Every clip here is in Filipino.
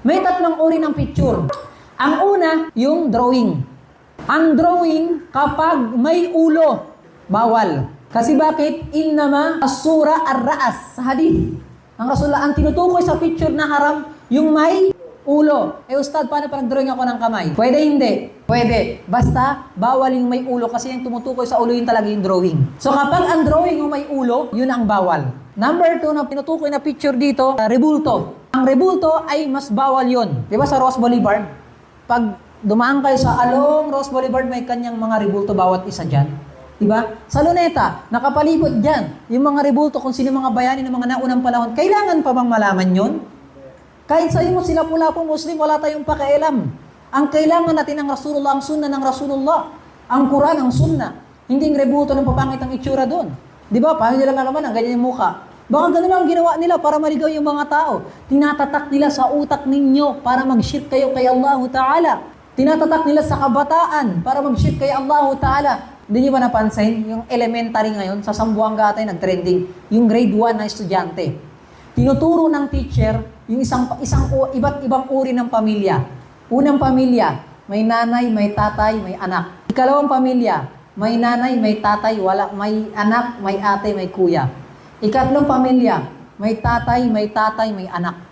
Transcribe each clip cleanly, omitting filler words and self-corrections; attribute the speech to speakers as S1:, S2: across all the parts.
S1: May tatlong uri ng picture. Ang una, yung drawing. Ang drawing, kapag may ulo, bawal. Kasi bakit? Innama as-sura ar-ra'as. Sa hadith. Ang Rasulullah, ang tinutukoy sa picture na haram, yung may ulo. Ustad, paano pa nag-drawing ako ng kamay? Pwede hindi? Pwede. Basta, bawal yung may ulo kasi yung tumutukoy sa ulo yun talaga yung drawing. So kapag ang drawing yung may ulo, yun ang bawal. Number 2 na tinutukoy na picture dito, rebulto. Ang rebulto ay mas bawal yun. Di ba sa Ross Boulevard? Pag dumaan kayo sa Along Ross Boulevard, may kanyang mga rebulto bawat isa dyan. Diba? Sa Luneta, nakapalibot dyan, yung mga rebulto kung sino mga bayani ng mga naunang panahon, kailangan pa bang malaman yun? Kahit sa'yo mo sila pula-pong Muslim, wala tayong pakialam. Ang kailangan natin ang Rasulullah, ang sunna ng Rasulullah, ang Quran, ang sunna. Hindi yung rebulto ng papangit ang itsura doon. Diba? Paano nila nalaman ang ganyan yung mukha? Baka ganun ang ginawa nila para maligaw yung mga tao. Tinatatak nila sa utak ninyo para mag-shirk kayo kay Allah Ta'ala. Tinatatak nila sa kabataan para mag-shirk kay Allah Ta'ala. Hindi niyo ba napansin? Yung elementary ngayon, sa Sambuanga tayo nag-trending, yung grade 1 na estudyante. Tinuturo ng teacher yung iba't ibang uri ng pamilya. Unang pamilya, may nanay, may tatay, may anak. Ikalawang pamilya, may nanay, may tatay, may anak, may ate, may kuya. Ikatlong pamilya, may tatay, may anak.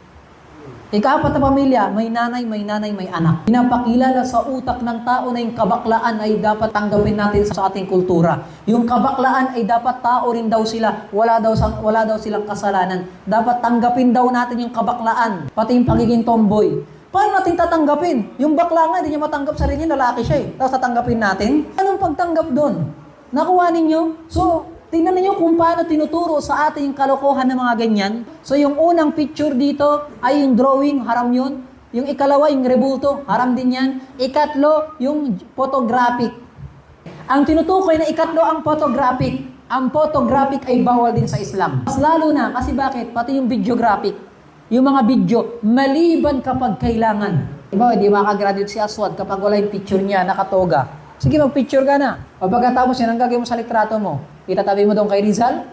S1: Ika-apat na pamilya, may nanay, may anak. Pinapakilala sa utak ng tao na yung kabaklaan ay dapat tanggapin natin sa ating kultura. Yung kabaklaan ay dapat tao rin daw sila, wala daw silang kasalanan. Dapat tanggapin daw natin yung kabaklaan, pati yung pagiging tomboy. Paano natin tatanggapin? Yung bakla nga, hindi niya matanggap sarili niya, lalaki siya eh. Tapos tatanggapin natin? Anong pagtanggap doon? Nakuha ninyo? So, tingnan niyo kung paano tinuturo sa atin yung kalokohan ng mga ganyan. So yung unang picture dito ay yung drawing, haram yun. Yung ikalawa, yung rebulto, haram din yan. Ikatlo, yung photographic. Ang tinutukoy na ikatlo ang photographic. Ang photographic ay bawal din sa Islam. Mas lalo na, kasi bakit? Pati yung videographic. Yung mga video, maliban kapag kailangan. Diba, di makagraduate si Aswad kapag wala yung picture niya, nakatoga. Sige, mag-picture ka na. O pagkatapos yan, ang gagawin mo sa litrato mo, itatabi mo doon kay Rizal?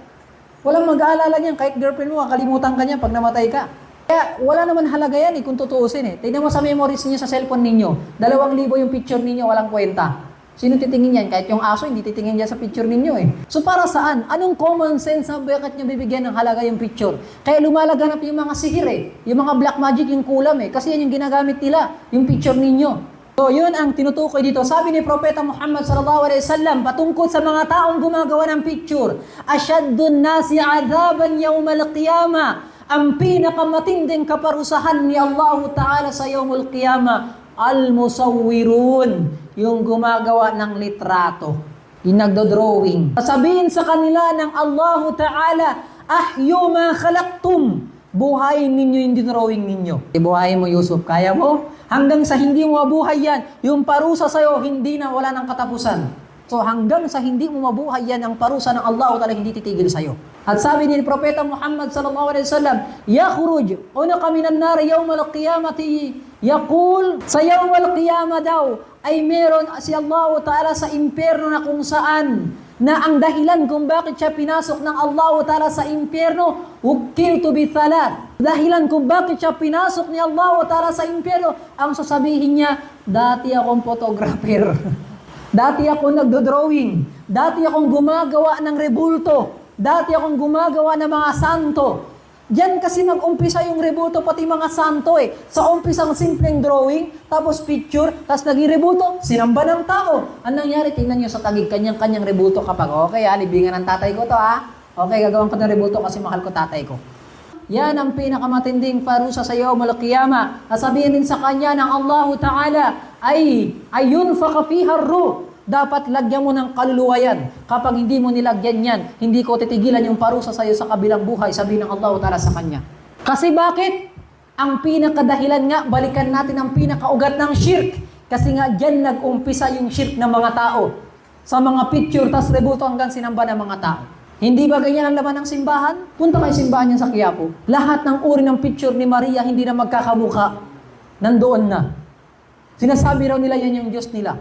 S1: Walang mag-aalala niyan. Kahit girlfriend mo, kalimutan ka niya pag namatay ka. Kaya wala naman halaga yan kung tutuusin eh. Tignan mo sa memories niyo sa cellphone ninyo. 2,000 yung picture ninyo, walang kwenta. Sino titingin yan? Kahit yung aso, hindi titingin yan sa picture ninyo eh. So para saan? Anong common sense na bakit nyo bibigyan ng halaga yung picture? Kaya lumalaganap yung mga sihir eh. Yung mga black magic, yung kulam eh. Kasi yan yung ginagamit nila, yung picture ninyo. So, yun ang tinutukoy dito. Sabi ni Propeta Muhammad sallallahu alaihi wasallam patungkol sa mga taong gumagawa ng picture, asyaddun nasi adhaban yawmal qiyamah. Ang pinakamatinding kaparusahan ni Allah Ta'ala sa yawmul qiyamah, al-musawwirun, yung gumagawa ng litrato, yung nagdo-drawing. Sasabihin sa kanila ng Allah Ta'ala, ahyu ma khalaqtum, buhayin ninyo yung drawing ninyo. Buhayin mo, Yusuf, kaya mo? Hanggang sa hindi mo mabuhay yan, yung parusa sa'yo, hindi na wala ng katapusan. So hanggang sa hindi mo mabuhay yan, ang parusa ng Allah Ta'ala hindi titigil sa'yo. At sabi ni Propeta Muhammad sallallahu alaihi wasallam, yakhruj unaka minan nar yawmal qiyamati, yaqul, sa yawmal qiyamah daw ay meron si Allah Ta'ala sa impyerno na kung saan na ang dahilan kung bakit siya pinasok ng Allah Ta'ala sa impyerno, ukiltu bi thalat. Dahilan kung bakit siya pinasok ni Allah Ta'ala sa impyerno, ang sasabihin niya, dati akong photographer. Dati akong nagdo-drawing. Dati akong gumagawa ng rebulto. Dati akong gumagawa ng mga santo. Diyan kasi nag-umpisa yung rebulto, pati mga santo eh. Sa umpisang simpleng drawing, tapos picture, tapos naging rebulto, sinamba ng tao. Anong nangyari? Tingnan nyo sa tagig, kanyang libulto kapag, okay libingan ng tatay ko to Okay, gagawin ko ng rebulto kasi mahal ko tatay ko. Yan ang pinakamatinding parusa sa yawmul qiyamah. Sabihin din sa kanya ng Allah Ta'ala, ayun faqafiha ar-ruh. Dapat lagyan mo ng kaluluwa yan. Kapag hindi mo nilagyan yan, hindi ko titigilan yung parusa sa iyo sa kabilang buhay, sabihin ng Allah Ta'ala sa kanya. Kasi bakit? Ang pinakadahilan nga, balikan natin ang pinakaugat ng shirk. Kasi nga dyan nag-umpisa yung shirk ng mga tao. Sa mga picture, tas rebulto hanggang sinamba ng mga tao. Hindi ba ganyan ang laman ng simbahan? Punta kayo simbahan yan sa Quiapo. Lahat ng uri ng picture ni Maria hindi na magkakamuka. Nandoon na. Sinasabi raw nila yan yung Diyos nila.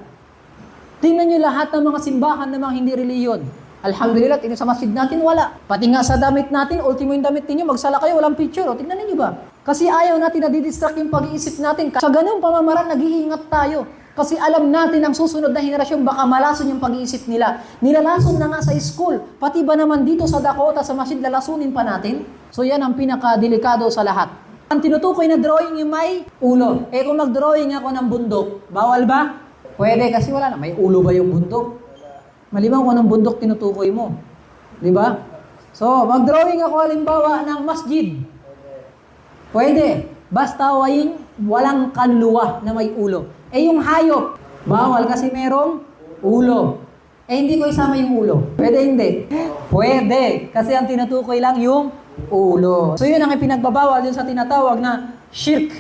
S1: Tingnan nyo lahat ng mga simbahan ng mga hindi reliyon. Alhamdulillah, tingnan sa masjid natin, wala. Pati nga sa damit natin, ultimo yung damit ninyo, magsala kayo, walang picture. O, tingnan ninyo ba? Kasi ayaw natin na didistract yung pag-iisip natin. Sa ganung pamamaraan, nag-iingat tayo. Kasi alam natin ang susunod na henerasyon, baka malason yung pag-iisip nila. Nilalason na nga sa school. Pati ba naman dito sa Dakota, sa Masid, lalasunin pa natin? So yan ang pinaka-delikado sa lahat. Ang tinutukoy na drawing yung may ulo. Eh kung mag-drawing ako ng bundok, bawal ba? Pwede kasi wala na. May ulo ba yung bundok? Malimang kung anong bundok tinutukoy mo. Di ba? So, mag-drawing ako halimbawa ng masjid. Pwede. Basta walang kaluluwa na may ulo. Eh yung hayop, bawal kasi merong ulo. Eh hindi ko isama yung ulo. Pwede hindi? Pwede. Kasi ang tinutukoy lang yung ulo. So yun ang ipinagbabawal yun sa tinatawag na shirk.